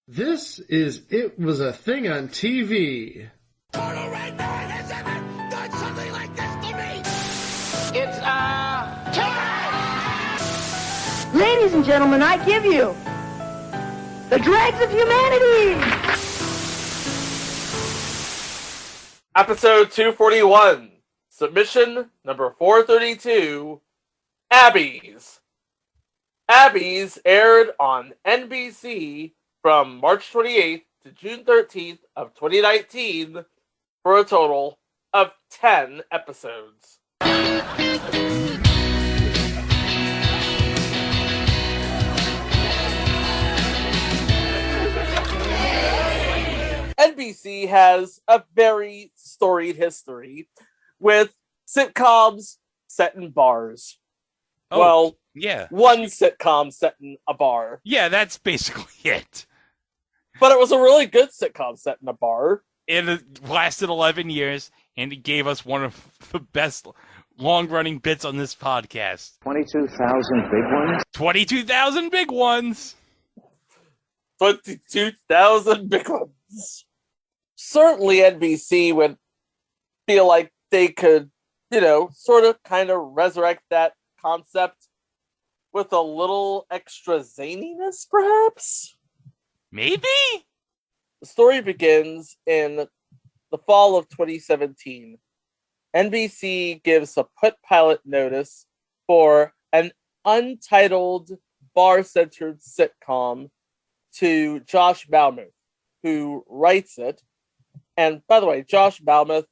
This is It Was a Thing on TV. Total Red Man has ever done something like this to me! It's, Ladies and gentlemen, I give you the dregs of humanity! Episode 241, submission number 432, Abby's. Abby's aired on NBC from March 28th to June 13th of 2019 for a total of 10 episodes. NBC has a very storied history with sitcoms set in bars. Oh, well, yeah. One sitcom set in a bar. Yeah, that's basically it. But it was a really good sitcom set in a bar. It lasted 11 years, and it gave us one of the best long-running bits on this podcast. 22,000 big ones? 22,000 big ones! 22,000 big ones. Certainly NBC would feel like they could, sort of kind of resurrect that concept with a little extra zaniness, perhaps? Maybe? The story begins in the fall of 2017. NBC gives a put pilot notice for an untitled bar-centered sitcom to Josh Malmuth, who writes it. And by the way, Josh Malmuth,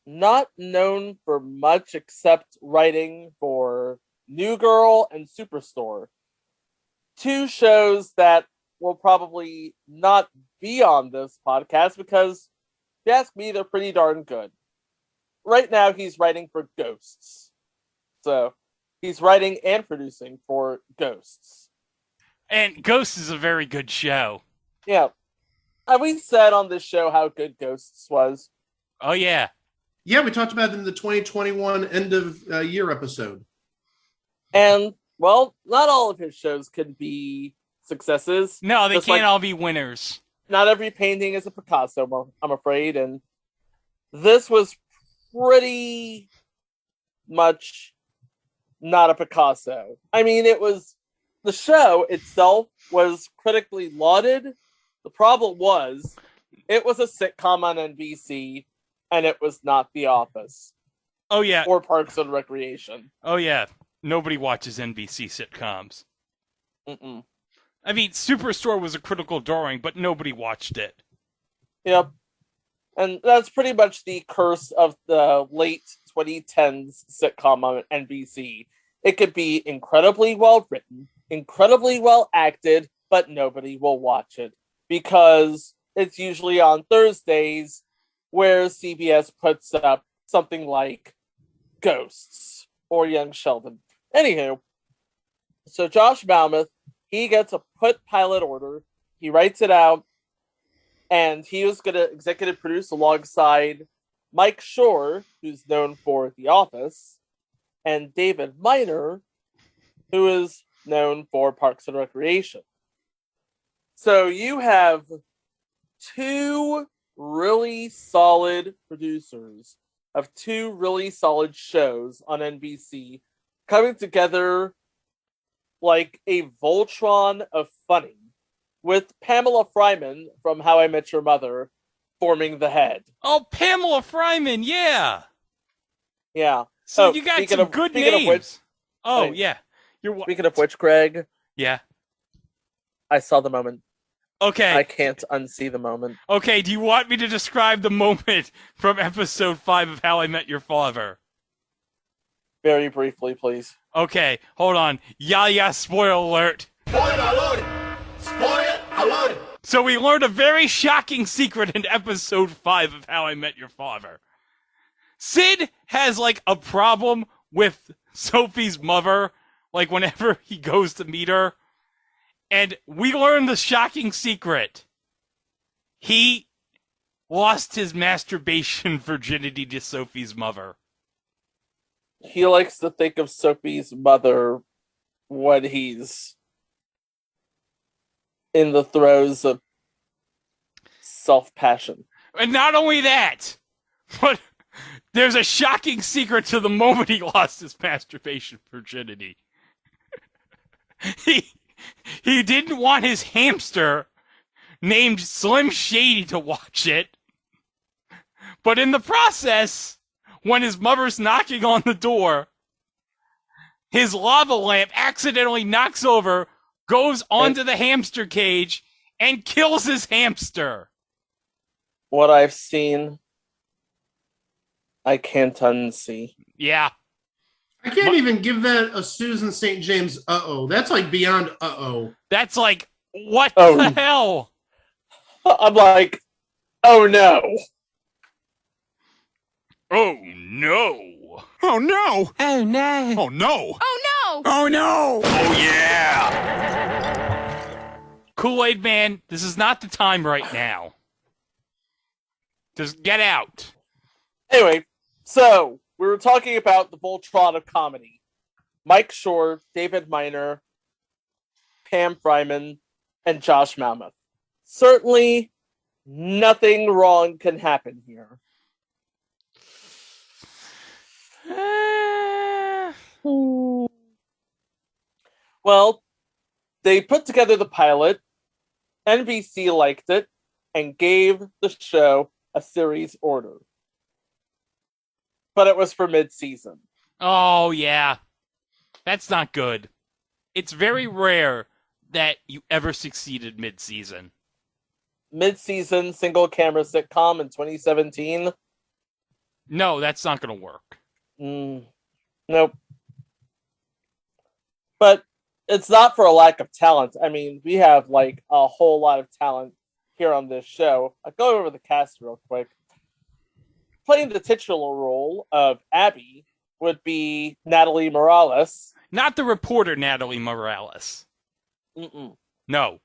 not known for much except writing for New Girl and Superstore. Two shows that will probably not be on this podcast because, if you ask me, they're pretty darn good. Right now, he's writing for Ghosts. So, he's writing and producing for Ghosts. And Ghosts is a very good show. Yeah. And we said on this show how good Ghosts was. Oh, yeah. Yeah, we talked about it in the 2021 end of year episode. And, well, not all of his shows can be successes. No, they Just can't all be winners. Not every painting is a Picasso, I'm afraid. And this was pretty much not a Picasso. I mean, the show itself was critically lauded. The problem was, it was a sitcom on NBC, and it was not The Office. Oh, yeah. Or Parks and Recreation. Oh, yeah. Nobody watches NBC sitcoms. Mm-mm. I mean, Superstore was a critical drawing, but nobody watched it. Yep. And that's pretty much the curse of the late 2010s sitcom on NBC. It could be incredibly well written, incredibly well acted, but nobody will watch it. Because it's usually on Thursdays where CBS puts up something like Ghosts or Young Sheldon. Anywho, so Josh Malmuth, he gets a put pilot order. He writes it out, and he was going to executive produce alongside Mike Schur, who's known for The Office, and David Miner, who is known for Parks and Recreation. So you have two really solid producers of two really solid shows on NBC coming together like a Voltron of funny, with Pamela Fryman from How I Met Your Mother forming the head. Oh, Pamela Fryman, yeah! Yeah. So you got some good names. Yeah. Speaking of which, Greg. Yeah. I saw the moment. Okay. I can't unsee the moment. Okay, do you want me to describe the moment from episode 5 of How I Met Your Father? Very briefly, please. Okay, hold on. Yeah, spoiler alert. Spoiler alert! Spoiler alert! So we learned a very shocking secret in episode 5 of How I Met Your Father. Sid has, a problem with Sophie's mother, whenever he goes to meet her. And we learned the shocking secret. He lost his masturbation virginity to Sophie's mother. He likes to think of Sophie's mother when he's in the throes of self-passion. And not only that, but there's a shocking secret to the moment he lost his masturbation virginity. He didn't want his hamster named Slim Shady to watch it. But in the process, when his mother's knocking on the door, his lava lamp accidentally knocks over, goes onto the hamster cage, and kills his hamster. What I've seen, I can't unsee. Yeah. I can't even give that a Susan St. James uh-oh. That's like beyond uh-oh. That's like, what the hell? I'm like, oh no. Oh no. Oh no! Oh, no. Oh no! Oh no! Oh no! Oh yeah! Kool-Aid Man, this is not the time right now. Just get out. Anyway, so we were talking about the Voltron of comedy. Mike Shore, David Miner, Pam Fryman, and Josh Malmuth. Certainly, nothing wrong can happen here. Well, they put together the pilot, NBC liked it, and gave the show a series order. But it was for mid-season. Oh, yeah. That's not good. It's very rare that you ever succeeded mid-season. Mid-season single-camera sitcom in 2017? No, that's not going to work. Nope. But it's not for a lack of talent. I mean, we have like a whole lot of talent here on this show. I'll go over the cast real quick. Playing the titular role of Abby would be Natalie Morales. Not the reporter Natalie Morales. No.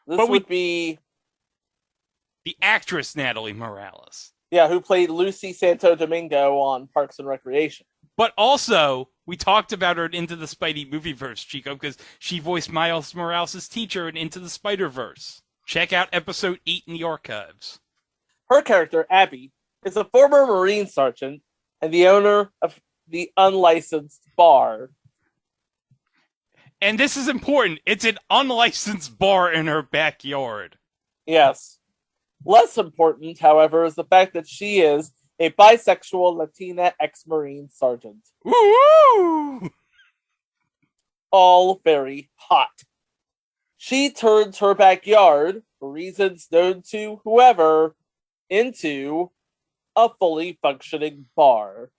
This But would be... the actress Natalie Morales. Yeah, who played Lucy Santo Domingo on Parks and Recreation. But also, we talked about her in Into the Spidey Movieverse, Chico, because she voiced Miles Morales' teacher in Into the Spider-Verse. Check out episode 8 in the archives. Her character, Abby, is a former Marine sergeant and the owner of the unlicensed bar. And this is important. It's an unlicensed bar in her backyard. Yes. Less important, however, is the fact that she is a bisexual Latina ex-Marine sergeant. Woo! All very hot. She turns her backyard, for reasons known to whoever, into a fully functioning bar.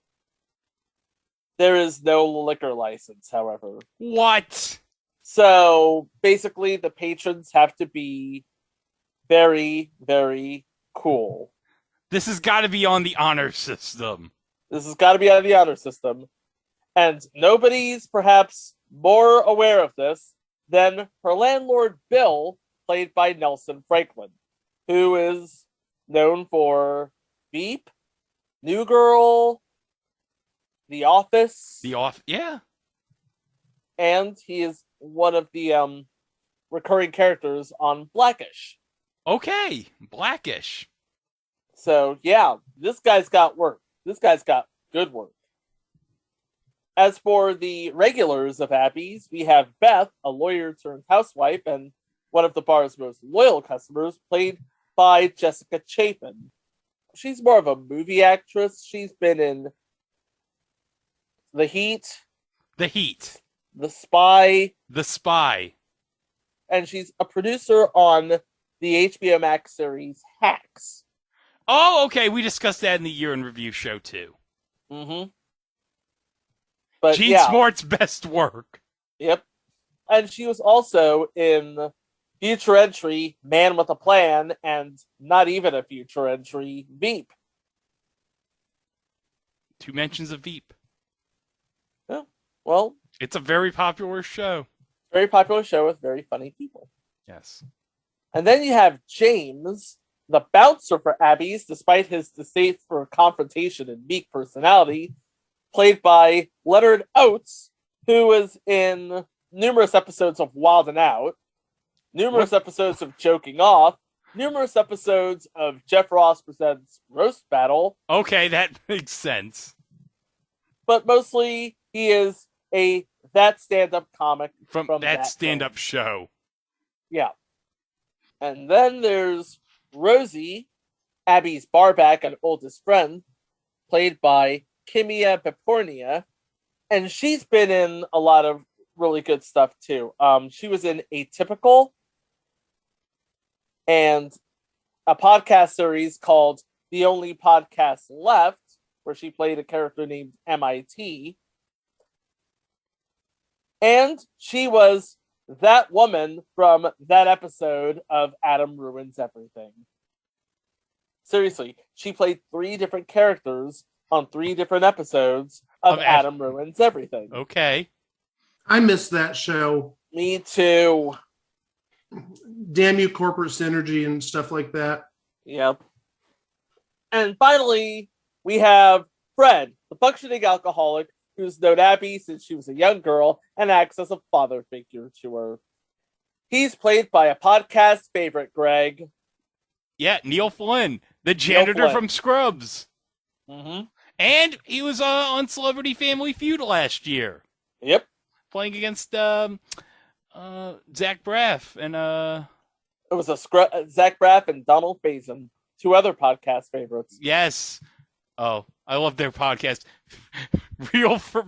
There is no liquor license, however. What? So basically, the patrons have to be very, very cool. This has got to be on the honor system. This has got to be on the honor system. And nobody's perhaps more aware of this than her landlord, Bill, played by Nelson Franklin, who is known for Veep, New Girl, The Office. Yeah. And he is one of the recurring characters on Blackish. Okay, Blackish. So, yeah, this guy's got work. This guy's got good work. As for the regulars of Abby's, we have Beth, a lawyer turned housewife, and one of the bar's most loyal customers, played by Jessica Chapin. She's more of a movie actress. She's been in The Heat, The Heat, The Spy, and she's a producer on the HBO Max series Hacks. Oh, okay. We discussed that in the Year in Review show, too. Mm-hmm. But Gene yeah. Smart's best work. Yep. And she was also in future entry Man with a Plan and not even a future entry Veep. 2 mentions of Veep. Yeah. Well, it's a very popular show. Very popular show with very funny people. Yes. And then you have James, the bouncer for Abby's, despite his distaste for confrontation and meek personality, played by Leonard Oates, who was in numerous episodes of Wild 'N Out, numerous episodes of Joking Off, numerous episodes of Jeff Ross Presents Roast Battle, Okay, that makes sense. but mostly he is that stand-up comic From that stand-up film. show. Yeah. And then there's Rosie, Abby's barback and oldest friend, played by Kimia Bepornia, and she's been in a lot of really good stuff too. She was in Atypical and a podcast series called The Only Podcast Left, where she played a character named MIT. And she was that woman from that episode of Adam Ruins Everything. Seriously, she played 3 different characters on 3 different episodes of Adam Ruins Everything. Okay. I missed that show. Me too. Damn you, corporate synergy and stuff like that. Yep. And finally, we have Fred, the functioning alcoholic who's known Abby since she was a young girl and acts as a father figure to her. He's played by a podcast favorite, Greg. Yeah, Neil Flynn, the janitor from Scrubs. Mm-hmm. And he was on Celebrity Family Feud last year. Yep. Playing against Zach Braff and It was Zach Braff and Donald Faison, 2 other podcast favorites. Yes. Oh, I love their podcast.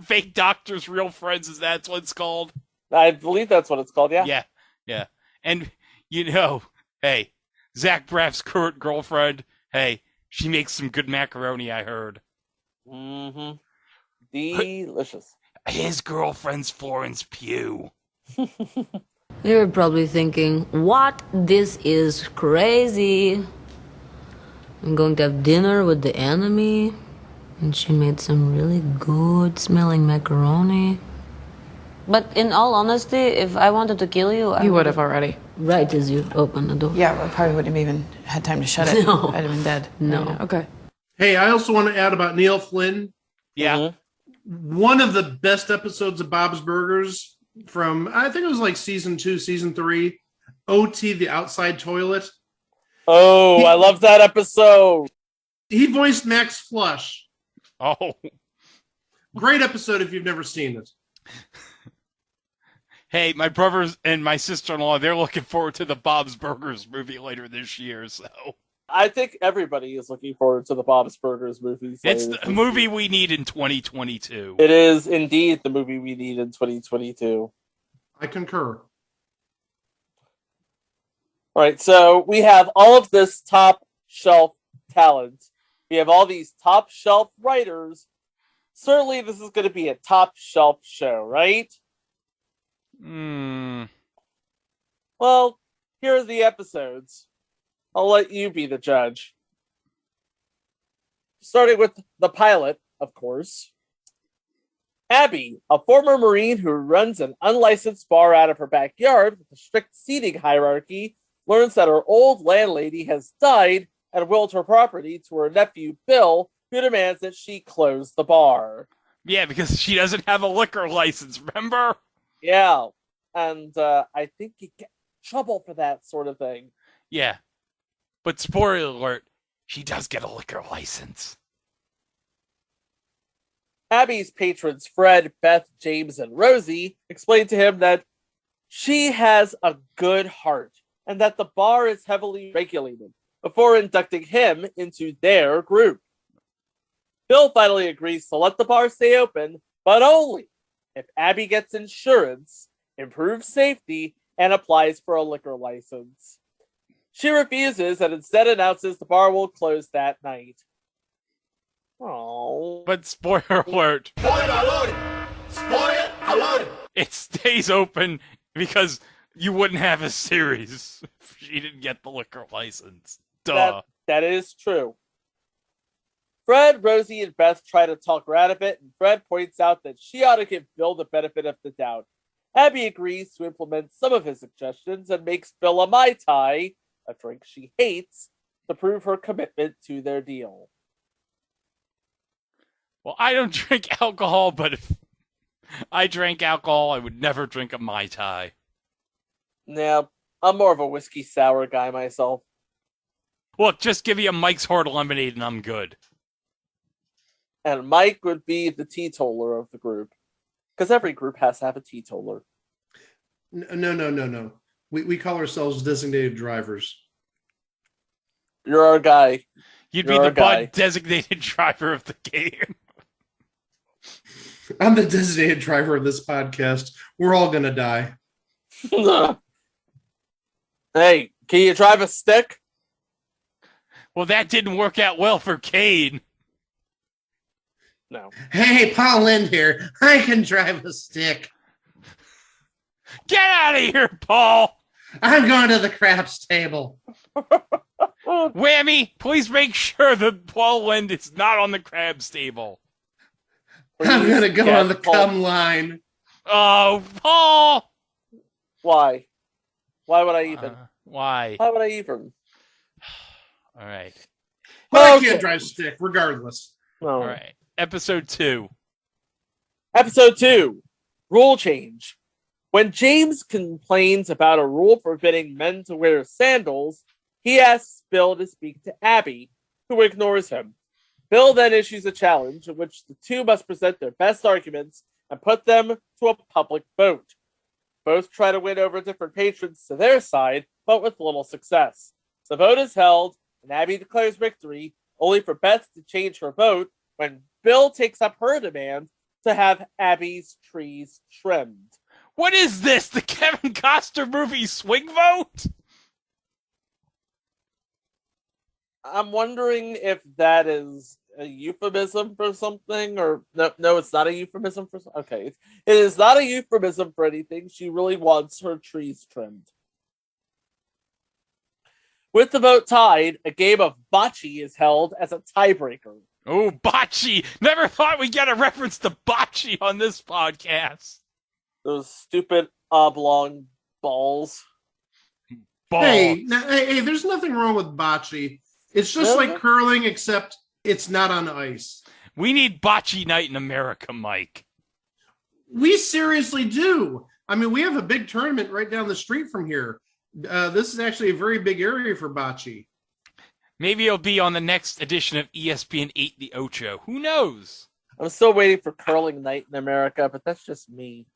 Fake Doctors, Real Friends, is that what it's called? I believe that's what it's called, yeah. Yeah. And, hey, Zach Braff's current girlfriend, hey, she makes some good macaroni, I heard. Mm-hmm. Delicious. His girlfriend's Florence Pugh. You're probably thinking, what? This is crazy. I'm going to have dinner with the enemy. And she made some really good smelling macaroni. But in all honesty, if I wanted to kill you, You would have already. Right as you open the door. Yeah, I probably wouldn't have even had time to shut it. No. I'd have been dead. No. Yeah, okay. Hey, I also want to add about Neil Flynn. Yeah. Mm-hmm. One of the best episodes of Bob's Burgers from, I think it was like season 2, season 3, OT, the outside toilet. Oh, I love that episode. He voiced Max Flush. Oh. Great episode if you've never seen it. Hey, my brothers and my sister-in-law, they're looking forward to the Bob's Burgers movie later this year, so. I think everybody is looking forward to the Bob's Burgers movies. It's the movie we need in 2022. It is indeed the movie we need in 2022. I concur. All right, so we have all of this top shelf talent. We have all these top shelf writers. Certainly, this is going to be a top shelf show, right? Well, here are the episodes. I'll let you be the judge. Starting with the pilot, of course. Abby, a former Marine who runs an unlicensed bar out of her backyard with a strict seating hierarchy, learns that her old landlady has died and willed her property to her nephew, Bill, who demands that she close the bar. Yeah, because she doesn't have a liquor license, remember? Yeah, and I think you get in trouble for that sort of thing. Yeah. But spoiler alert, she does get a liquor license. Abby's patrons, Fred, Beth, James, and Rosie, explain to him that she has a good heart and that the bar is heavily regulated before inducting him into their group. Bill finally agrees to let the bar stay open, but only if Abby gets insurance, improves safety, and applies for a liquor license. She refuses and instead announces the bar will close that night. Oh. But spoiler alert, Spoiler alert! Spoiler alert! it stays open because you wouldn't have a series if she didn't get the liquor license. Duh. That is true. Fred, Rosie, and Beth try to talk her out of it, and Fred points out that she ought to give Bill the benefit of the doubt. Abby agrees to implement some of his suggestions and makes Bill a Mai Tai, a drink she hates, to prove her commitment to their deal. Well, I don't drink alcohol, but if I drank alcohol, I would never drink a Mai Tai. Now, I'm more of a whiskey sour guy myself. Look, just give me a Mike's Hard Lemonade and I'm good. And Mike would be the teetotaler of the group. Because every group has to have a teetotaler. No. We call ourselves designated drivers. You're our guy. You'd You're be our the guy. Bud designated driver of the game. I'm the designated driver of this podcast. We're all going to die. Hey, can you drive a stick? Well, that didn't work out well for Cade. No. Hey, Paul Lind here. I can drive a stick. Get out of here, Paul! I'm going to the craps table. Whammy, please make sure that Paul Lind is not on the crabs table. I'm going to go get on the Paul. cum line. Oh, Paul! Why? Why would I even? Why? Why would I even? All right. But I Okay. can't drive stick, regardless. No. All right. Episode 2. Episode 2. Rule change. When James complains about a rule forbidding men to wear sandals, he asks Bill to speak to Abby, who ignores him. Bill then issues a challenge in which the two must present their best arguments and put them to a public vote. Both try to win over different patrons to their side, but with little success. The vote is held, and Abby declares victory, only for Beth to change her vote when Bill takes up her demand to have Abby's trees trimmed. What is this? The Kevin Costner movie Swing Vote? I'm wondering if that is a euphemism for something, or no, it's not a euphemism for. Okay, it is not a euphemism for anything. She really wants her trees trimmed. With the vote tied, a game of bocce is held as a tiebreaker. Oh, bocce! Never thought we'd get a reference to bocce on this podcast. Those stupid oblong balls. Ball. Hey, there's nothing wrong with bocce. It's just like curling, except it's not on ice. We need bocce night in America, Mike. We seriously do. I mean, we have a big tournament right down the street from here. This is actually a very big area for bocce. Maybe it'll be on the next edition of ESPN 8 The Ocho. Who knows? I'm still waiting for curling night in America, but that's just me.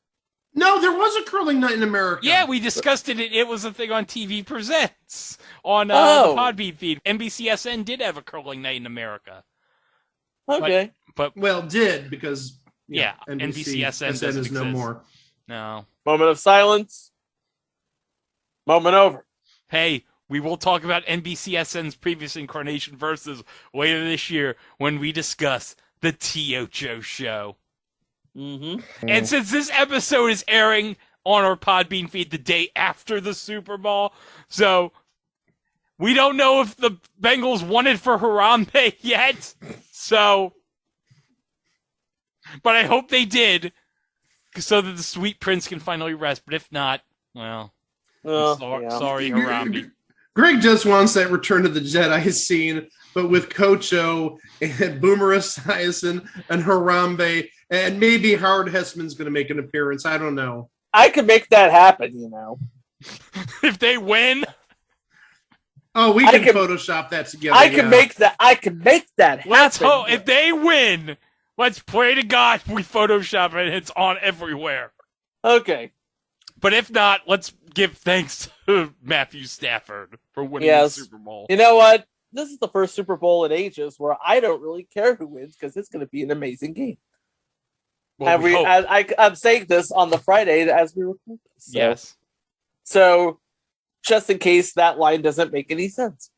No, there was a curling night in America. Yeah, we discussed it. It was a thing on TV Presents on the Podbean feed. NBCSN did have a curling night in America. Okay. But did because yeah, NBCSN doesn't is no exist. more. No. Moment of silence. Moment over. Hey, we will talk about NBCSN's previous incarnation versus later this year when we discuss the T.O.J.O. show. Mm-hmm. And since this episode is airing on our Podbean feed the day after the Super Bowl, so we don't know if the Bengals won it for Harambe yet. So, but I hope they did, so that the sweet prince can finally rest. But if not, well, sorry, Harambe. Greg just wants that Return to the Jedi scene, but with Coach O and Boomer Esiason and Harambe, and maybe Howard Hessman's going to make an appearance. I don't know. I could make that happen, you know. If they win. Oh, we can Photoshop that together. I can make that happen. Let's hope if they win. Let's pray to God we Photoshop it and it's on everywhere. Okay. But if not, let's give thanks to Matthew Stafford for winning the Super Bowl. You know what? This is the first Super Bowl in ages where I don't really care who wins because it's going to be an amazing game. Well, and I'm saying this on the Friday as we record this. So. Yes. So, just in case that line doesn't make any sense.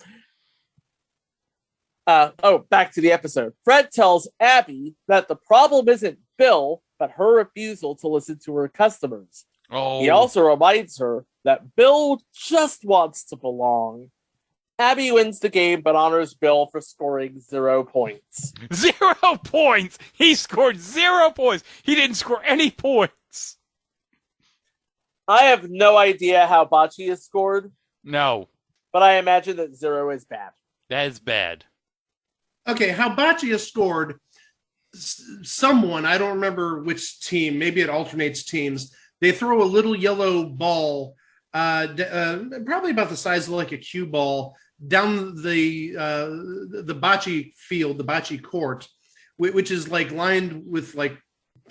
Back to the episode. Fred tells Abby that the problem isn't Bill, but her refusal to listen to her customers. Oh. He also reminds her that Bill just wants to belong. Abby wins the game, but honors Bill for scoring 0 points. 0 points! He scored 0 points! He didn't score any points! I have no idea how bocce is scored. No. But I imagine that 0 is bad. That is bad. Okay, how bocce is scored, someone, I don't remember which team, maybe it alternates teams, they throw a little yellow ball probably about the size of like a cue ball, down the bocce field, the bocce court, which is like lined with like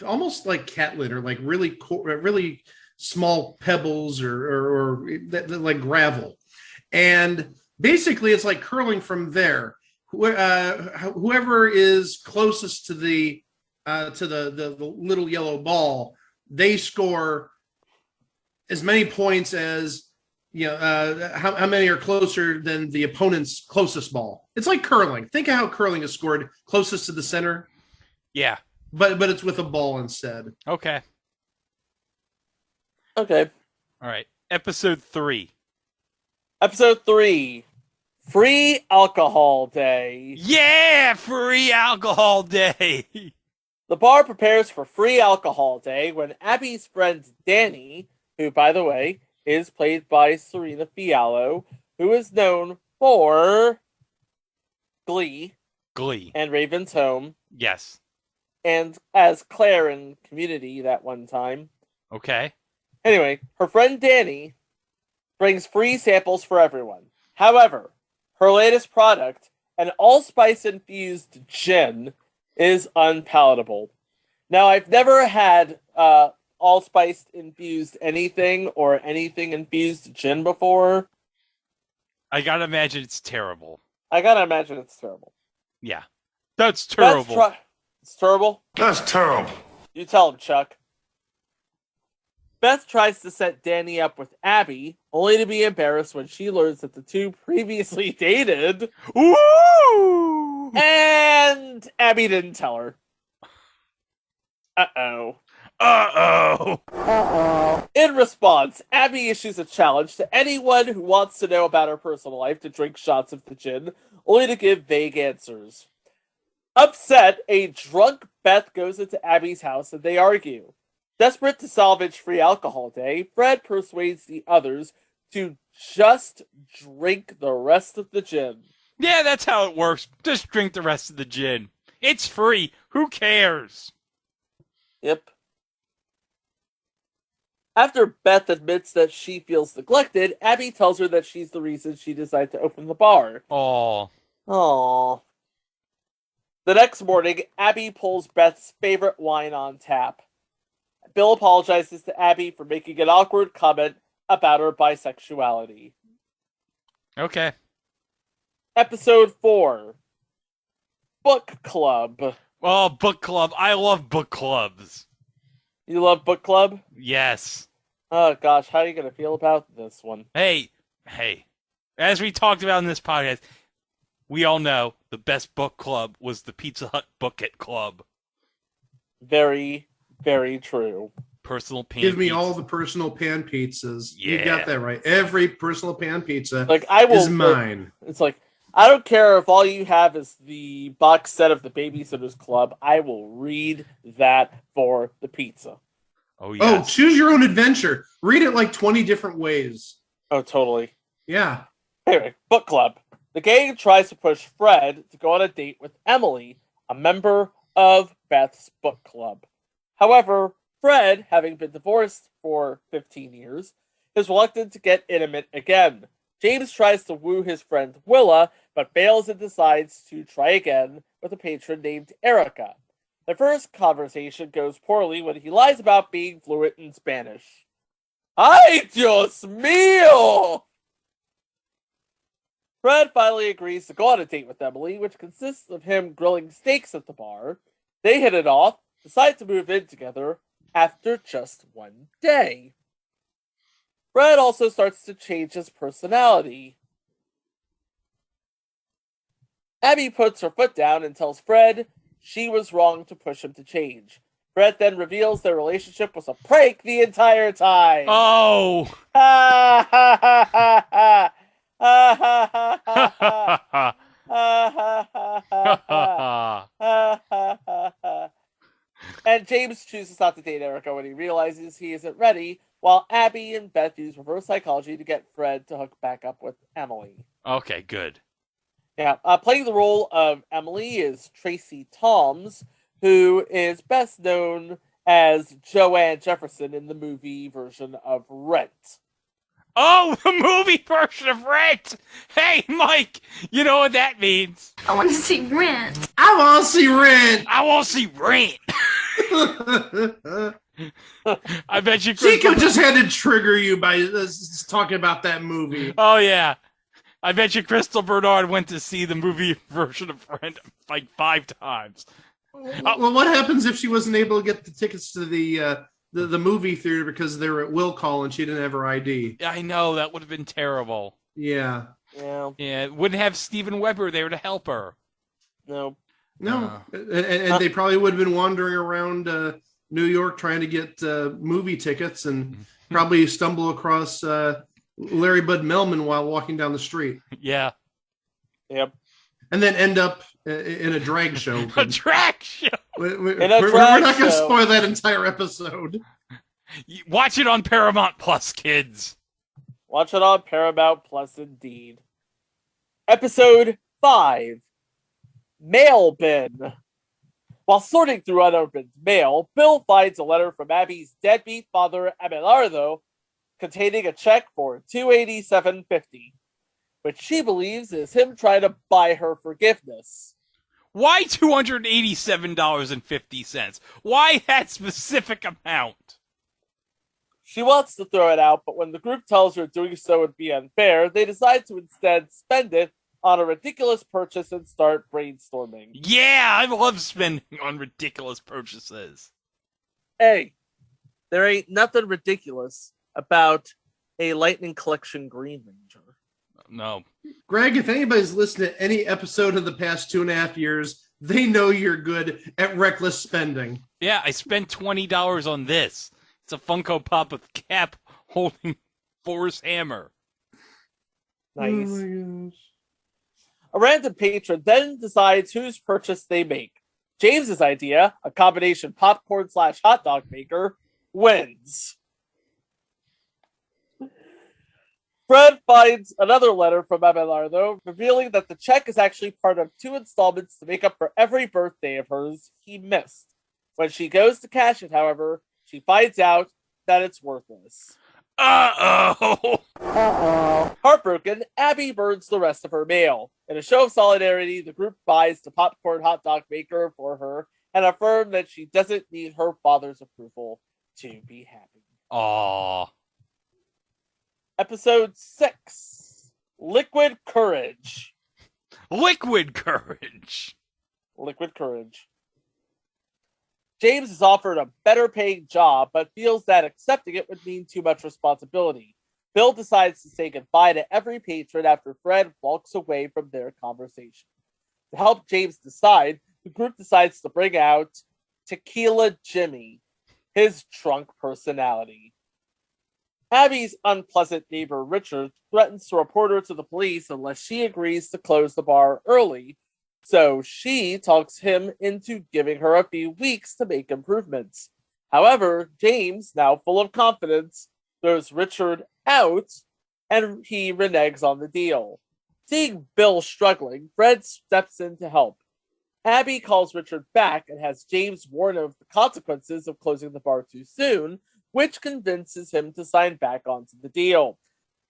almost like cat litter, like really small pebbles or like gravel, and basically it's like curling from there. Whoever is closest to the little yellow ball, they score as many points as how many are closer than the opponent's closest ball. It's like curling. Think of how curling is scored closest to the center. Yeah. But it's with a ball instead. Okay. Okay. All right. Episode 3. Episode 3. Free Alcohol Day. Yeah! Free alcohol day! The bar prepares for Free Alcohol Day when Abby's friend Danny, who, by the way, is played by Serena Fiallo, who is known for Glee and Raven's Home, Yes. and as Claire in Community that one time. Okay. Anyway, her friend Danny brings free samples for everyone. However, her latest product, an allspice-infused gin, is unpalatable. Now, I've never had allspice-infused anything or anything-infused gin before. I gotta imagine it's terrible. Yeah. That's terrible. It's terrible? That's terrible. You tell him, Chuck. Beth tries to set Danny up with Abby, only to be embarrassed when she learns that the two previously dated. Woo! And Abby didn't tell her. Uh-oh. In response, Abby issues a challenge to anyone who wants to know about her personal life to drink shots of the gin, only to give vague answers. Upset, a drunk Beth goes into Abby's house and they argue. Desperate to salvage Free Alcohol Day, Fred persuades the others to just drink the rest of the gin. Yeah, that's how it works. Just drink the rest of the gin. It's free. Who cares? Yep. After Beth admits that she feels neglected, Abby tells her that she's the reason she decided to open the bar. Aww. The next morning, Abby pulls Beth's favorite wine on tap. Bill apologizes to Abby for making an awkward comment about her bisexuality. Okay. Episode 4. Book Club. Oh, book club. I love book clubs. You love book club? Yes. Oh gosh, how are you going to feel about this one? Hey. As we talked about in this podcast, we all know the best book club was the Pizza Hut Book It Club. Very, very true. Personal pan Give me pizzas. all the personal pan pizzas. Yeah. You got that right. Every personal pan pizza is mine. It's like, I don't care if all you have is the box set of the Babysitter's Club. I will read that for the pizza. Oh, yes. Oh, choose your own adventure. Read it like 20 different ways. Oh, totally. Yeah. Anyway, book club. The gang tries to push Fred to go on a date with Emily, a member of Beth's book club. However, Fred, having been divorced for 15 years, is reluctant to get intimate again. James tries to woo his friend Willa, but fails and decides to try again with a patron named Erica. The first conversation goes poorly when he lies about being fluent in Spanish. ¡Ay, Dios mío! Fred finally agrees to go on a date with Emily, which consists of him grilling steaks at the bar. They hit it off, decide to move in together after just one day. Fred also starts to change his personality. Abby puts her foot down and tells Fred she was wrong to push him to change. Fred then reveals their relationship was a prank the entire time. Oh! Ha ha ha ha ha! Ha ha ha ha ha! Ha ha ha ha ha! Ha ha ha ha! And James chooses not to date Erica when he realizes he isn't ready, while Abby and Beth use reverse psychology to get Fred to hook back up with Emily. Okay, good. Yeah, playing the role of Emily is Tracy Toms, who is best known as Joanne Jefferson in the movie version of Rent. Oh, the movie version of Rent! Hey, Mike, you know what that means. I want to see Rent. I want to see Rent. I want to see Rent. I bet you Chico just had to trigger you by talking about that movie. Oh, yeah. I bet you Crystal Bernard went to see the movie version of Rent like 5 times. Well, what happens if she wasn't able to get the tickets to the movie theater because they were at will call and she didn't have her ID? I know, that would have been terrible. Yeah. Yeah, wouldn't have Steven Weber there to help her. No. And they probably would have been wandering around New York trying to get movie tickets and probably stumble across Larry Bud Melman while walking down the street. Yeah. Yep. And then end up in a drag show. A drag show. We're not going to spoil that entire episode. Watch it on Paramount Plus, kids. Watch it on Paramount Plus, indeed. Episode 5. Mail Bin. While sorting through unopened mail, Bill finds a letter from Abby's deadbeat father, Abelardo, containing a check for $287.50, which she believes is him trying to buy her forgiveness. Why $287.50? Why that specific amount? She wants to throw it out, but when the group tells her doing so would be unfair, they decide to instead spend it on a ridiculous purchase and start brainstorming. Yeah, I love spending on ridiculous purchases. Hey, there ain't nothing ridiculous about a Lightning Collection Green Ranger. No. Greg, if anybody's listened to any episode of the past 2.5 years, they know you're good at reckless spending. Yeah, I spent $20 on this. It's a Funko Pop with Cap holding Thor's hammer. Nice. Oh my gosh. A random patron then decides whose purchase they make. James's idea, a combination popcorn/hot dog maker, wins. Fred finds another letter from Abelardo, revealing that the check is actually part of 2 installments to make up for every birthday of hers he missed. When she goes to cash it, however, she finds out that it's worthless. Uh-oh! Heartbroken, Abby burns the rest of her mail. In a show of solidarity, the group buys the popcorn hot dog maker for her and affirm that she doesn't need her father's approval to be happy. Aww. Episode 6. Liquid Courage. Liquid Courage. Liquid Courage. James is offered a better paying job, but feels that accepting it would mean too much responsibility. Bill decides to say goodbye to every patron after Fred walks away from their conversation. To help James decide, the group decides to bring out Tequila Jimmy, his drunk personality. Abby's unpleasant neighbor Richard threatens to report her to the police unless she agrees to close the bar early, so she talks him into giving her a few weeks to make improvements. However, James, now full of confidence, throws Richard out and he reneges on the deal. Seeing Bill struggling, Fred steps in to help. Abby calls Richard back and has James warn of the consequences of closing the bar too soon, which convinces him to sign back onto the deal.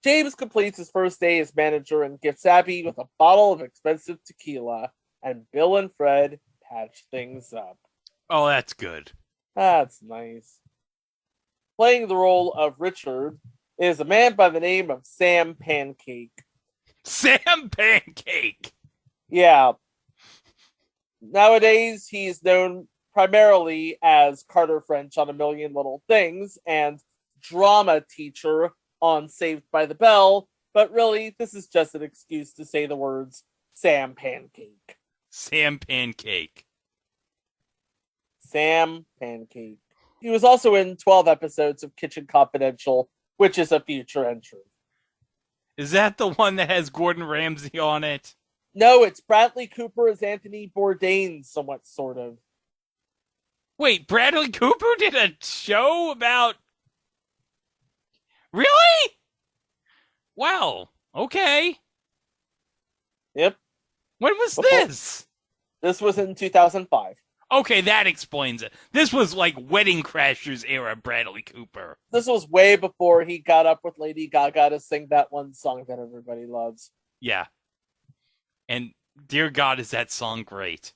James completes his first day as manager and gifts Abby with a bottle of expensive tequila, and Bill and Fred patch things up. Oh, that's good. That's nice. Playing the role of Richard is a man by the name of Sam Pancake. Sam Pancake! Yeah. Nowadays, he's known primarily as Carter French on A Million Little Things and drama teacher on Saved by the Bell, but really, this is just an excuse to say the words Sam Pancake. Sam Pancake. Sam Pancake. He was also in 12 episodes of Kitchen Confidential, which is a future entry. Is that the one that has Gordon Ramsay on it? No, it's Bradley Cooper as Anthony Bourdain, somewhat, sort of. Wait, Bradley Cooper did a show about... Really? Wow, okay. Yep. When was this? This was in 2005. Okay, that explains it. This was like Wedding Crashers era Bradley Cooper. This was way before he got up with Lady Gaga to sing that one song that everybody loves. Yeah. And dear God, is that song great.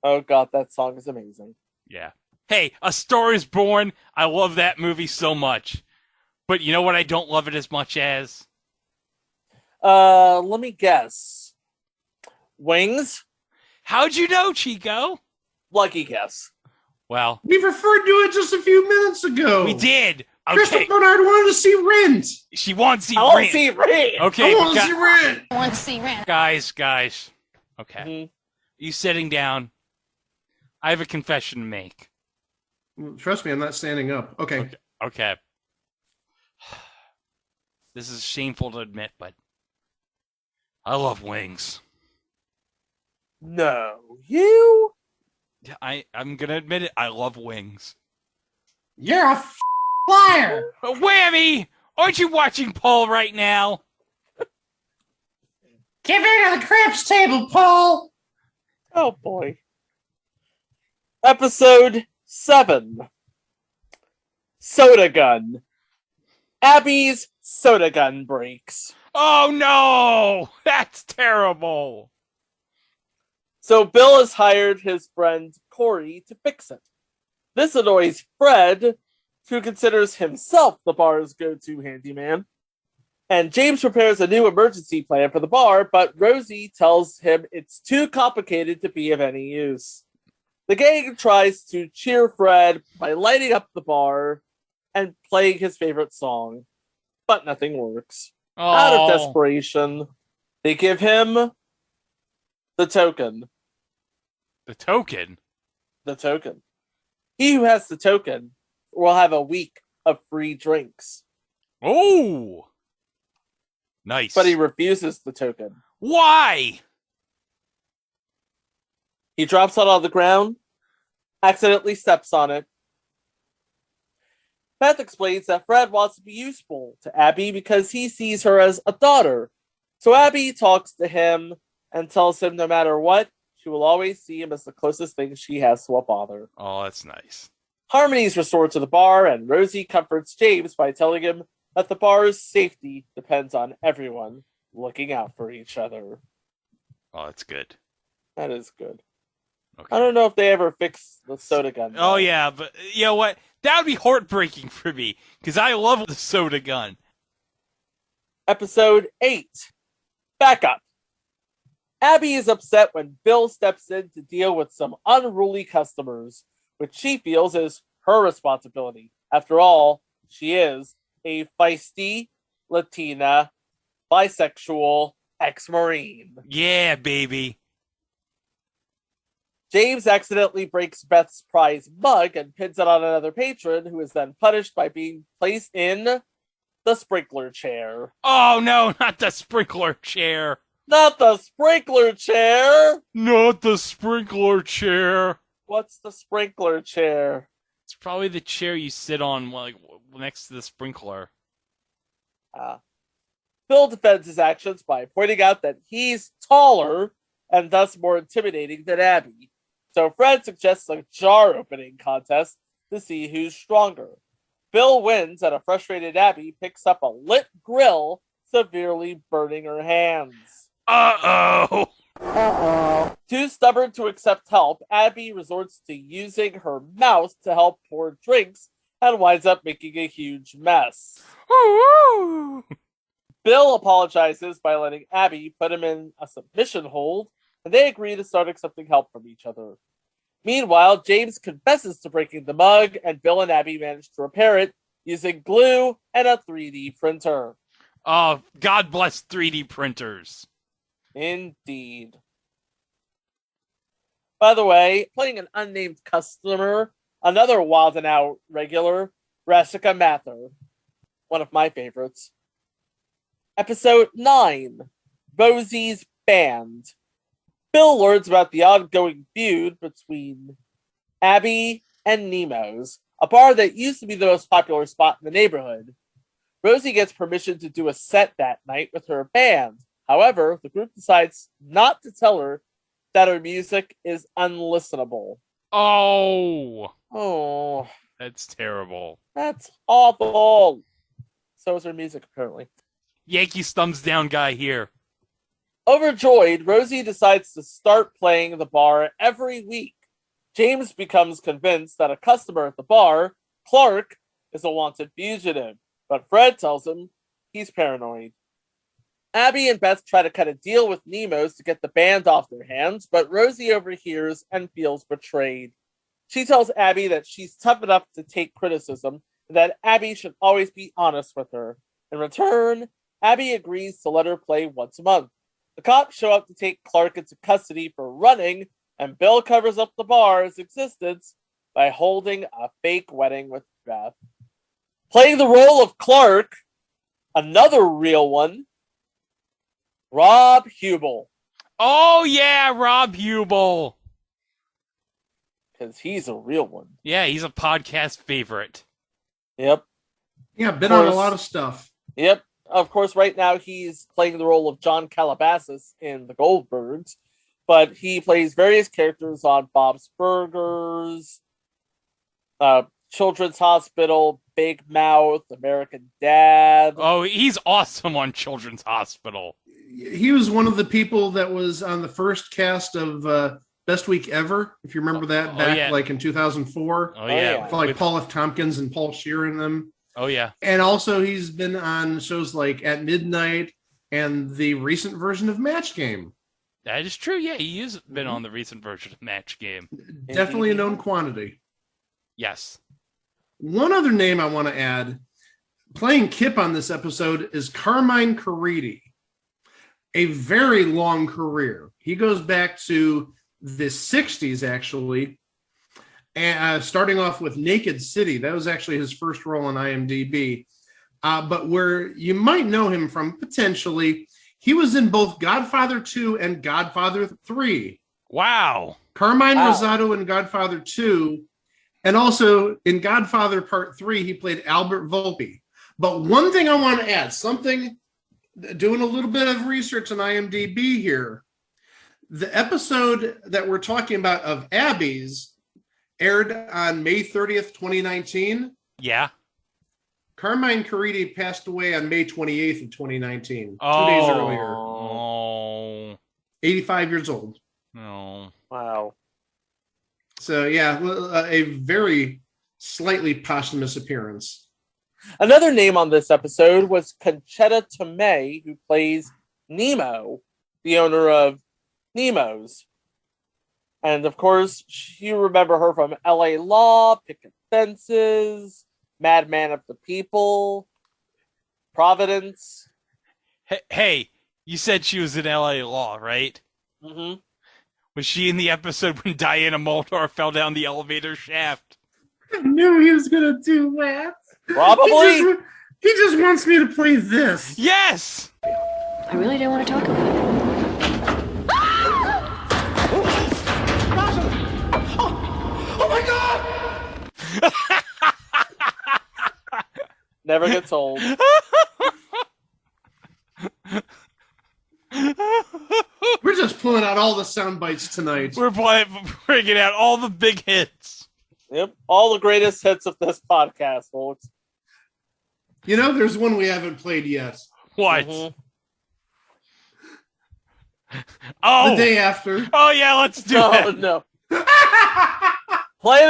Oh God, that song is amazing. Yeah. Hey, A Star is Born. I love that movie so much. But you know what I don't love it as much as? Let me guess. Wings? How'd you know, Chico? Lucky guess. Well, We referred to it just a few minutes ago. we did. Okay. Christopher Bernard wanted to see Rent. She wants to see I want to Rent. see Rent. Okay, I want to see Rent. I want to see Rent. guys. Okay. Mhm. You sitting down. I have a confession to make. Trust me, I'm not standing up. Okay. Okay. This is shameful to admit, but I love Wings. No, you? I'm gonna admit it. I love Wings. You're a liar. Whammy! Aren't you watching Paul right now? Get back to the craps table, Paul. Oh boy. Episode 7. Soda Gun. Abby's soda gun breaks. Oh no! That's terrible! So Bill has hired his friend Corey to fix it. This annoys Fred, who considers himself the bar's go-to handyman. And James prepares a new emergency plan for the bar, but Rosie tells him it's too complicated to be of any use. The gang tries to cheer Fred by lighting up the bar and playing his favorite song, but nothing works. Out of desperation, they give him the token. The token? The token. He who has the token will have a week of free drinks. Oh! Nice. But he refuses the token. Why? He drops it on the ground, accidentally steps on it. Beth explains that Fred wants to be useful to Abby because he sees her as a daughter. So Abby talks to him and tells him no matter what, she will always see him as the closest thing she has to a father. Oh, that's nice. Harmony is restored to the bar, and Rosie comforts James by telling him that the bar's safety depends on everyone looking out for each other. Oh, that's good. That is good. Okay. I don't know if they ever fix the soda gun. Oh, yeah, but you know what? That would be heartbreaking for me, because I love the soda gun. Episode 8. Backup. Abby is upset when Bill steps in to deal with some unruly customers, which she feels is her responsibility. After all, she is a feisty, Latina, bisexual ex-Marine. Yeah, baby. James accidentally breaks Beth's prize mug and pins it on another patron, who is then punished by being placed in the sprinkler chair. Oh, no, not the sprinkler chair. Not the sprinkler chair! Not the sprinkler chair. What's the sprinkler chair? It's probably the chair you sit on, like, next to the sprinkler. Bill defends his actions by pointing out that he's taller and thus more intimidating than Abby. So Fred suggests a jar opening contest to see who's stronger. Bill wins, and a frustrated Abby picks up a lit grill, severely burning her hands. Uh-oh! Too stubborn to accept help, Abby resorts to using her mouth to help pour drinks and winds up making a huge mess. Woo-woo! Bill apologizes by letting Abby put him in a submission hold, and they agree to start accepting help from each other. Meanwhile, James confesses to breaking the mug, and Bill and Abby manage to repair it using glue and a 3D printer. Oh, God bless 3D printers. Indeed. By the way, playing an unnamed customer, another Wild 'N Out regular, Rashika Mather. One of my favorites. Episode 9. Rosie's Band. Bill learns about the ongoing feud between Abby and Nemo's, a bar that used to be the most popular spot in the neighborhood. Rosie gets permission to do a set that night with her band. However, the group decides not to tell her that her music is unlistenable. Oh, That's terrible. that's awful. So is her music, apparently. Yankees thumbs down guy here. Overjoyed, Rosie decides to start playing the bar every week. James becomes convinced that a customer at the bar, Clark, is a wanted fugitive, but Fred tells him he's paranoid. Abby and Beth try to cut a deal with Nemo's to get the band off their hands, but Rosie overhears and feels betrayed. She tells Abby that she's tough enough to take criticism and that Abby should always be honest with her. In return, Abby agrees to let her play once a month. The cops show up to take Clark into custody for running, and Bill covers up the bar's existence by holding a fake wedding with Beth. Playing the role of Clark, another real one, Rob Hubel. Oh, yeah, Rob Hubel. Because he's a real one. Yeah, he's a podcast favorite. Yep. Yeah, been on a lot of stuff. Yep. Of course, right now he's playing the role of John Calabasas in The Goldbergs, but he plays various characters on Bob's Burgers, Children's Hospital, Big Mouth, American Dad. Oh, he's awesome on Children's Hospital. He was one of the people that was on the first cast of Best Week Ever, if you remember that, back like in 2004. Oh, yeah. With, like Paul F. Tompkins and Paul Scheer in them. Oh, yeah. And also he's been on shows like At Midnight and the recent version of Match Game. That is true. Yeah, he has been on the recent version of Match Game. Definitely a known quantity. Yes. One other name I want to add, playing Kip on this episode, is Carmine Karidi. A very long career. He goes back to the 60s, actually, and starting off with Naked City. That was actually his first role on IMDb. But where you might know him from, potentially, he was in both Godfather 2 and Godfather 3. Wow. Carmine Rosado in Godfather 2, and also in Godfather Part 3, he played Albert Volpe. But one thing I want to add, something, doing a little bit of research on IMDb here, the episode that we're talking about of Abby's aired on May 30th, 2019. Yeah. Carmine Karidi passed away on May 28th of 2019, 2 days earlier. Oh. 85 years old. No. Wow. So, yeah, a very slightly posthumous appearance. Another name on this episode was Conchetta Tomei, who plays Nemo, the owner of Nemo's. And of course, you remember her from LA Law, Picket Fences, Madman of the People, Providence. Hey, you said she was in LA Law, right? Mm-hmm. Was she in the episode when Diana Muldaur fell down the elevator shaft? I knew he was going to do that. Probably. He just wants me to play this. Yes! I really don't want to talk about it. Oh my God! Never gets old. We're just pulling out all the sound bites tonight. We're bringing out all the big hits. Yep, all the greatest hits of this podcast, folks. You know, there's one we haven't played yet. What? Mm-hmm. Oh! The Day After. Oh, yeah, let's do it. No. Play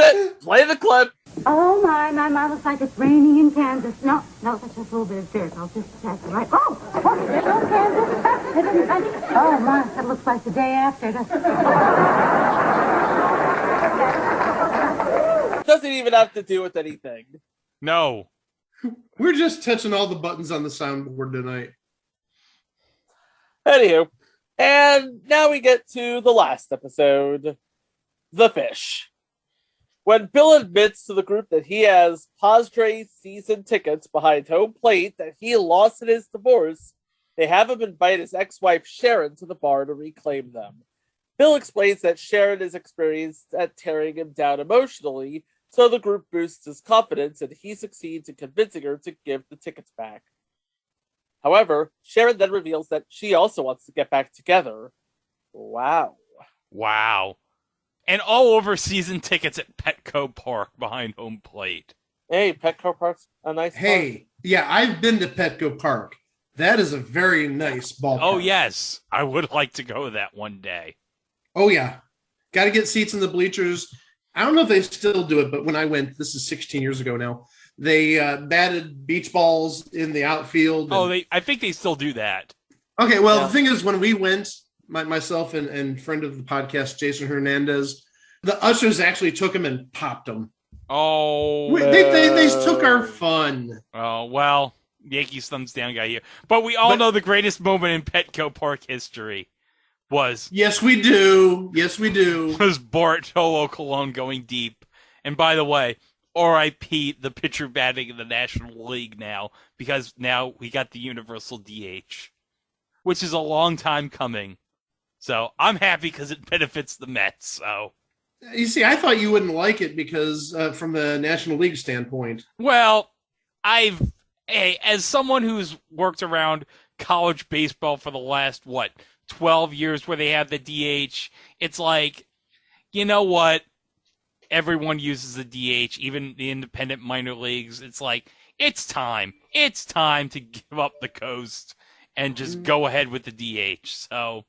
the clip. Oh, my, looks like it's raining in Kansas. No, that's just a little bit of dirt. I'll just check it right. Oh, there's no Kansas. Oh, my, that looks like the day after. It doesn't even have to do with anything. No. We're just touching all the buttons on the soundboard tonight. Anywho, and now we get to the last episode, The Fish. When Bill admits to the group that he has Padres season tickets behind home plate that he lost in his divorce, they have him invite his ex-wife Sharon to the bar to reclaim them. Bill explains that Sharon is experienced at tearing him down emotionally, so the group boosts his confidence and he succeeds in convincing her to give the tickets back. However, Sharon then reveals that she also wants to get back together. Wow. Wow. And all over season tickets at Petco Park behind home plate. Hey, Petco Park's a nice park. Hey, yeah, I've been to Petco Park. That is a very nice ballpark. Oh, yes. I would like to go to that one day. Oh, yeah. Got to get seats in the bleachers. I don't know if they still do it, but when I went, this is 16 years ago now, they batted beach balls in the outfield. I think they still do that. Okay, well, The thing is, when we went, myself and friend of the podcast, Jason Hernandez, the ushers actually took them and popped them. Oh. They took our fun. Oh, well, Yankees thumbs down guy here. But we all know the greatest moment in Petco Park history was... Yes, we do. Was Bartolo Colon going deep. And by the way, R.I.P. the pitcher batting in the National League now, because now we got the universal DH, which is a long time coming. So I'm happy because it benefits the Mets. So you see, I thought you wouldn't like it because from the National League standpoint. Well, as someone who's worked around college baseball for the last 12 years, where they have the DH, it's like, you know what? Everyone uses the DH, even the independent minor leagues. It's like, it's time. It's time to give up the coast and just go ahead with the DH. So,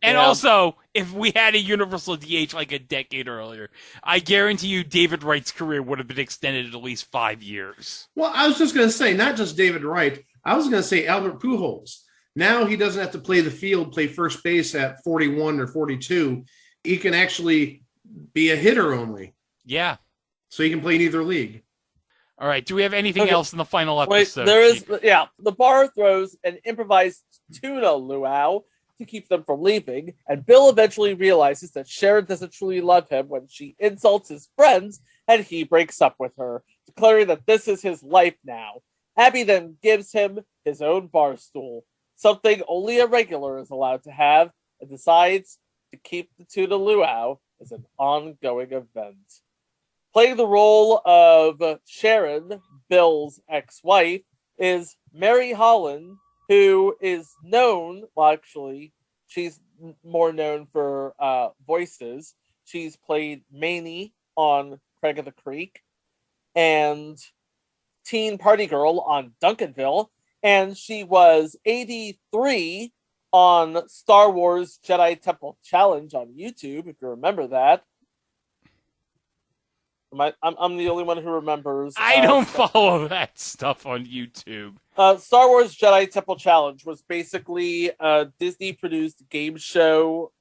and also, if we had a universal DH like a decade earlier, I guarantee you David Wright's career would have been extended at least 5 years. Well, I was just going to say, not just David Wright. I was going to say Albert Pujols. Now he doesn't have to play the field, play first base at 41 or 42. He can actually be a hitter only. Yeah. So he can play in either league. All right. Do we have anything else in the final episode? The bar throws an improvised tuna luau to keep them from leaving, and Bill eventually realizes that Sharon doesn't truly love him when she insults his friends, and he breaks up with her, declaring that this is his life now. Abby then gives him his own bar stool, something only a regular is allowed to have, and decides to keep the tuna luau as an ongoing event. Playing the role of Sharon, Bill's ex-wife, is Mary Holland, who is known, she's more known for voices. She's played Mamie on Craig of the Creek and Teen Party Girl on Duncanville, and she was 83 on Star Wars Jedi Temple Challenge on YouTube, if you remember that. I'm the only one who remembers. I don't follow that stuff on YouTube. Star Wars Jedi Temple Challenge was basically a Disney-produced game show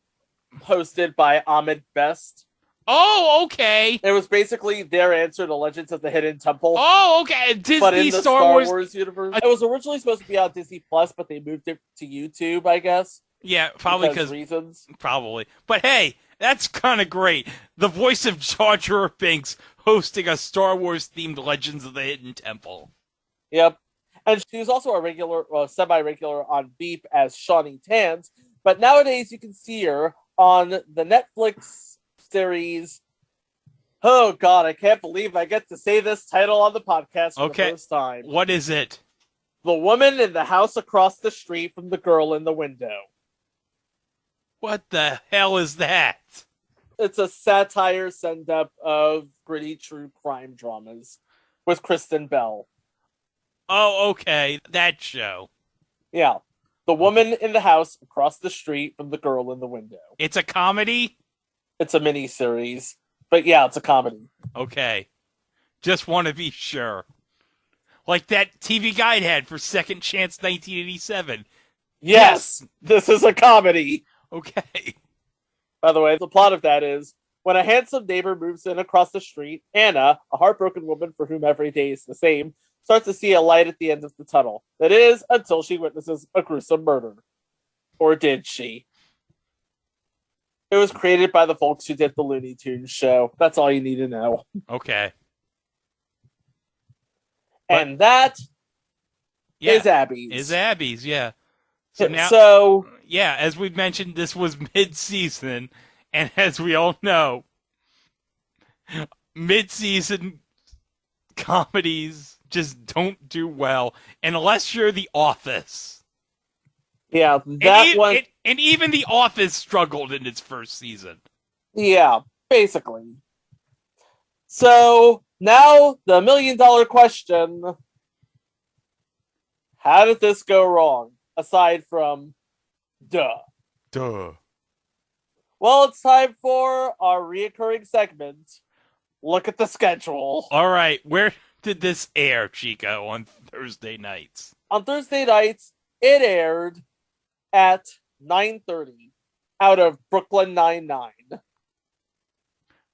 hosted by Ahmed Best. Oh, okay. It was basically their answer to Legends of the Hidden Temple. Oh, okay. Disney but in the Star Wars universe. It was originally supposed to be on Disney Plus, but they moved it to YouTube, I guess. Yeah, probably because reasons. Probably. But hey, that's kind of great. The voice of Jar Jar Binks hosting a Star Wars themed Legends of the Hidden Temple. Yep. And she was also a semi-regular on Beep as Shawnee Tans, but nowadays you can see her on the Netflix series. Oh God, I can't believe I get to say this title on the podcast for the first time. What is it? The Woman in the House Across the Street from the Girl in the Window. What the hell is that? It's a satire send-up of gritty true crime dramas with Kristen Bell. Oh, okay. That show. Yeah. The Woman in the House Across the Street from the Girl in the Window. It's a comedy? It's a mini-series. But yeah, it's a comedy. Okay. Just want to be sure. Like that TV Guide had for Second Chance 1987. Yes! This is a comedy! Okay. By the way, the plot of that is, when a handsome neighbor moves in across the street, Anna, a heartbroken woman for whom every day is the same, starts to see a light at the end of the tunnel. That is, until she witnesses a gruesome murder. Or did she? It was created by the folks who did the Looney Tunes show. That's all you need to know. Okay. And that is Abby's. Is Abby's, yeah. So, yeah, as we mentioned, this was mid-season, and as we all know, mid-season comedies just don't do well unless you're The Office. Yeah, And even The Office struggled in its first season. Yeah, basically. So, now the million-dollar question. How did this go wrong? Aside from, duh. Well, it's time for our reoccurring segment. Look at the schedule. All right, where did this air, Chico, on Thursday nights? On Thursday nights, it aired at 9:30 out of Brooklyn Nine-Nine.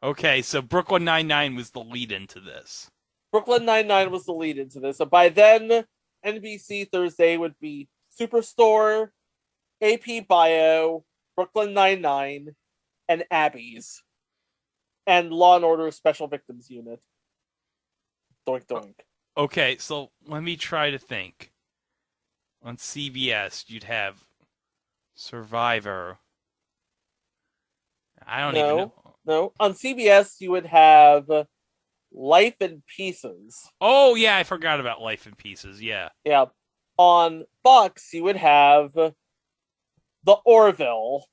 Okay, so Brooklyn Nine-Nine was the lead into this. Brooklyn Nine-Nine was the lead into this. And by then, NBC Thursday would be Superstore, AP Bio, Brooklyn Nine-Nine, and Abby's. And Law and Order Special Victims Unit. Doink doink. Okay, so let me try to think. On CBS, you'd have Survivor. I don't even know. No. On CBS, you would have Life in Pieces. Oh, yeah, I forgot about Life in Pieces, yeah. Yeah. On Fox, you would have The Orville.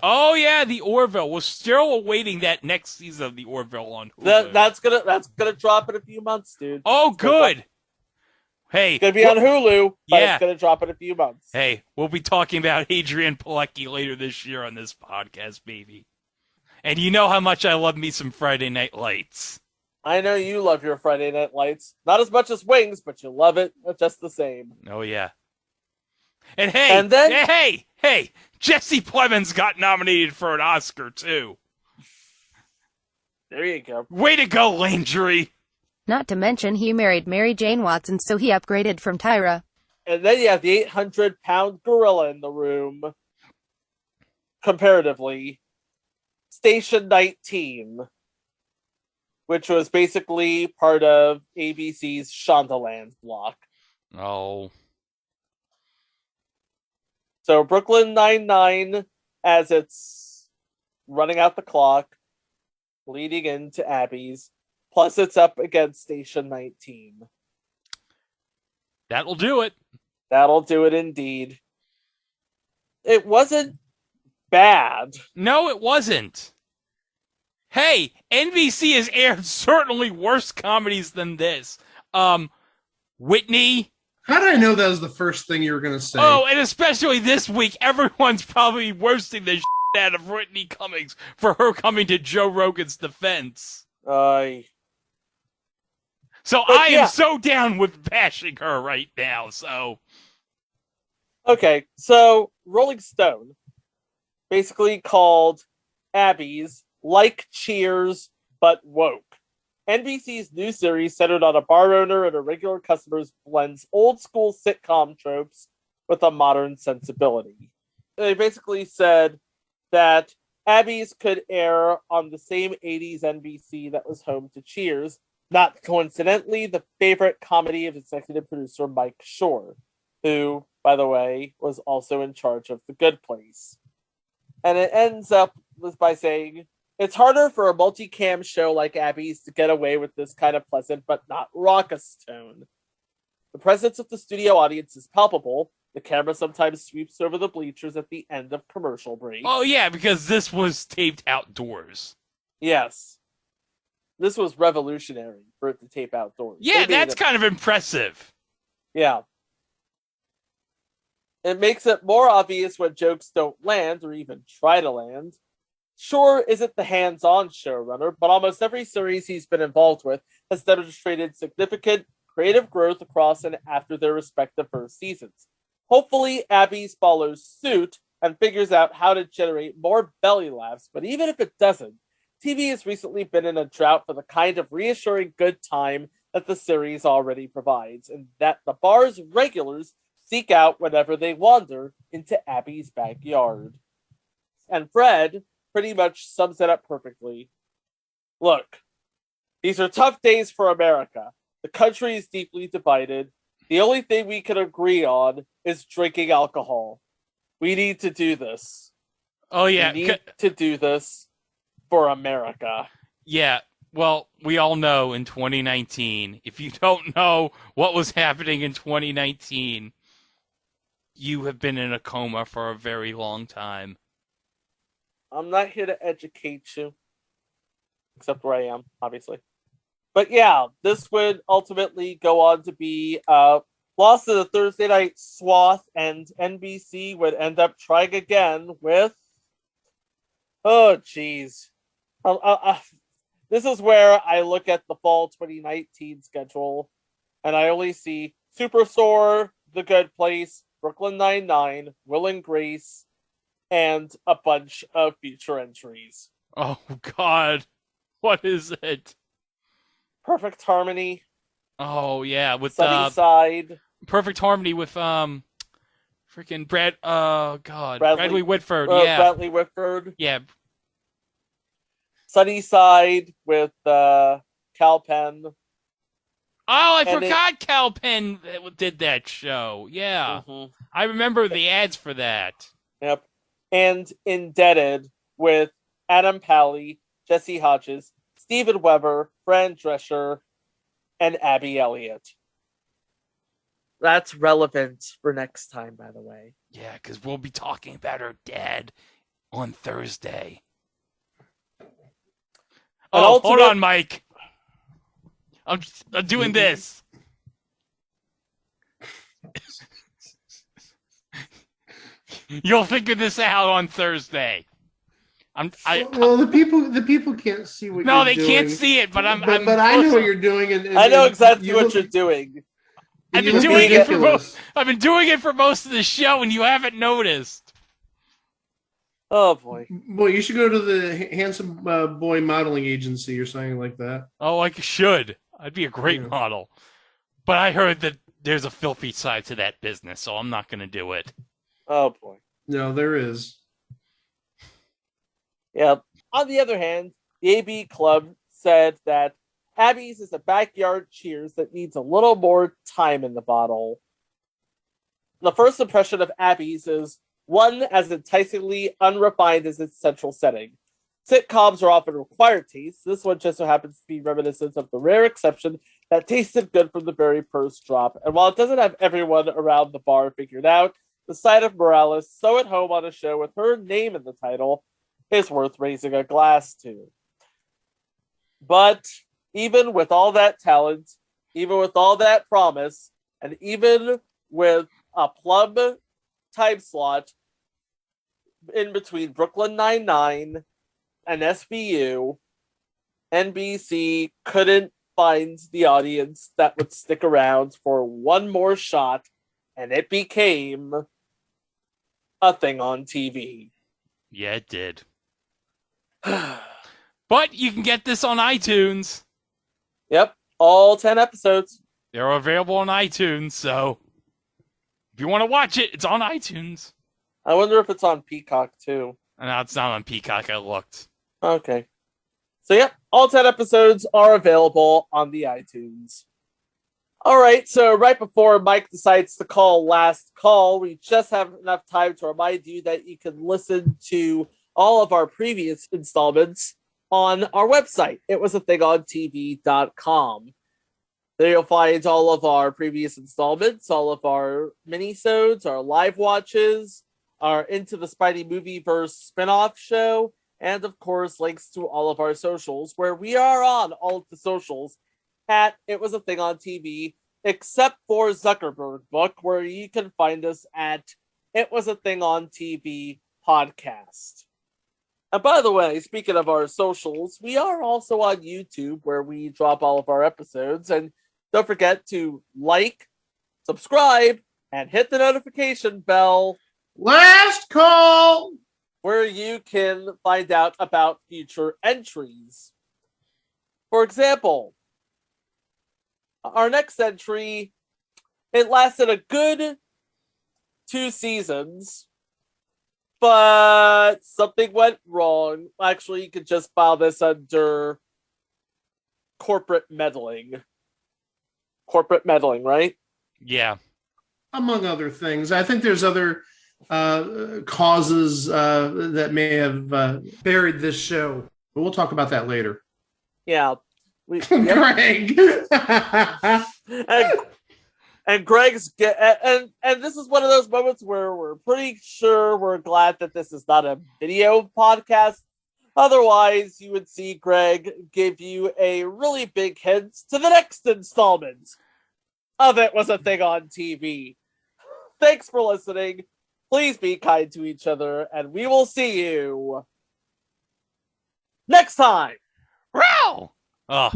Oh, yeah, The Orville. We're still awaiting that next season of The Orville on Hulu. That's gonna drop in a few months, dude. Oh, good. Hey. It's gonna be on Hulu, but yeah. It's gonna drop in a few months. Hey, we'll be talking about Adrian Pilecki later this year on this podcast, baby. And you know how much I love me some Friday Night Lights. I know you love your Friday Night Lights. Not as much as Wings, but you love it just the same. Oh, yeah. And hey, Jesse Plemons got nominated for an Oscar, too. There you go. Way to go, Landry. Not to mention he married Mary Jane Watson, so he upgraded from Tyra. And then you have the 800-pound gorilla in the room. Comparatively. Station 19. Which was basically part of ABC's Shondaland block. Oh. So Brooklyn Nine-Nine, as it's running out the clock, leading into Abby's, plus it's up against Station 19. That'll do it. That'll do it indeed. It wasn't bad. No, it wasn't. Hey, NBC has aired certainly worse comedies than this. Whitney. How did I know that was the first thing you were going to say? Oh, and especially this week, everyone's probably roasting the shit out of Whitney Cummings for her coming to Joe Rogan's defense. So I am so down with bashing her right now, so. Okay, so Rolling Stone basically called Abby's like Cheers, but woke. NBC's new series, centered on a bar owner and a regular customer, blends old-school sitcom tropes with a modern sensibility. They basically said that Abby's could air on the same 80s NBC that was home to Cheers, not coincidentally the favorite comedy of executive producer Mike Shore, who, by the way, was also in charge of The Good Place. And it ends up by saying, it's harder for a multicam show like Abby's to get away with this kind of pleasant but not raucous tone. The presence of the studio audience is palpable. The camera sometimes sweeps over the bleachers at the end of commercial breaks. Oh yeah, because this was taped outdoors. Yes. This was revolutionary for it to tape outdoors. Yeah, that's kind of impressive. Yeah. It makes it more obvious when jokes don't land or even try to land. Shore isn't the hands-on showrunner, but almost every series he's been involved with has demonstrated significant creative growth across and after their respective first seasons. Hopefully, Abby's follows suit and figures out how to generate more belly laughs, but even if it doesn't, TV has recently been in a drought for the kind of reassuring good time that the series already provides, and that the bar's regulars seek out whenever they wander into Abby's backyard. And Fred pretty much sums it up perfectly. Look, these are tough days for America. The country is deeply divided. The only thing we can agree on is drinking alcohol. We need to do this. Oh, yeah. We need to do this for America. Yeah. Well, we all know in 2019, if you don't know what was happening in 2019, you have been in a coma for a very long time. I'm not here to educate you. Except where I am, obviously. But yeah, this would ultimately go on to be lost to the Thursday night swath, and NBC would end up trying again with... Oh, jeez. This is where I look at the fall 2019 schedule, and I only see Superstore, The Good Place, Brooklyn Nine-Nine, Will and Grace, and a bunch of future entries. Oh, God. What is it? Perfect Harmony. Oh, yeah, with Sunnyside. Perfect Harmony with freaking Bradley Whitford. Yeah. Bradley Whitford. Yeah. Sunnyside with Cal Penn. Oh, I forgot Cal Penn did that show. Yeah. Mm-hmm. I remember the ads for that. Yep. And Indebted with Adam Pally, Jesse Hodges, Steven Weber, Fran Drescher, and Abby Elliott. That's relevant for next time, by the way. Yeah, because we'll be talking about her dad on Thursday. Oh, hold on, Mike. I'm doing this. You'll figure this out on Thursday. Well, the people can't see what you're doing. No, they can't see it, but but I know what you're doing, and I know exactly what you're doing. I've been doing it for most of the show, and you haven't noticed. Oh boy! Boy, you should go to the handsome boy modeling agency or something like that. Oh, I should. I'd be a great model. But I heard that there's a filthy side to that business, so I'm not going to do it. Oh boy! No, there is. Yeah. On the other hand, the AB Club said that Abby's is a backyard Cheers that needs a little more time in the bottle. The first impression of Abby's is one as enticingly unrefined as its central setting. Sitcoms are often required tastes. This one just so happens to be reminiscent of the rare exception that tasted good from the very first drop. And while it doesn't have everyone around the bar figured out, the sight of Morales so at home on a show with her name in the title is worth raising a glass to. But even with all that talent, even with all that promise, and even with a plum time slot in between Brooklyn Nine-Nine and SVU, NBC couldn't find the audience that would stick around for one more shot, and it became a thing on TV. Yeah, it did. But you can get this on iTunes. Yep, all 10 episodes. They're available on iTunes, so if you want to watch it, it's on iTunes. I wonder if it's on Peacock, too. No, it's not on Peacock. I looked. Okay. So, yep, all 10 episodes are available on the iTunes. All right, so right before Mike decides to call last call, we just have enough time to remind you that you can listen to all of our previous installments on our website. itwasathingontv.com. There you'll find all of our previous installments, all of our minisodes, our live watches, our Into the Spidey Movieverse spinoff show, and of course links to all of our socials, where we are on all of the socials at It Was a Thing on TV, except for Zuckerberg Book, where you can find us at It Was a Thing on TV podcast. And by the way, speaking of our socials, we are also on YouTube, where we drop all of our episodes. And don't forget to like, subscribe, and hit the notification bell. Last call! Where you can find out about future entries. For example, our next entry, it lasted a good 2 seasons. But something went wrong. Actually, you could just file this under corporate meddling. Corporate meddling, right? Yeah. Among other things. I think there's other causes that may have buried this show. But we'll talk about that later. Yeah. Greg! And Greg's get and this is one of those moments where we're pretty sure we're glad that this is not a video podcast. Otherwise, you would see Greg give you a really big hint to the next installment of It Was a Thing on TV. Thanks for listening. Please be kind to each other, and we will see you next time. Row! Oh,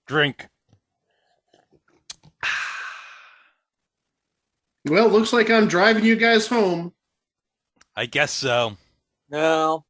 drink. Well, looks like I'm driving you guys home. I guess so. No.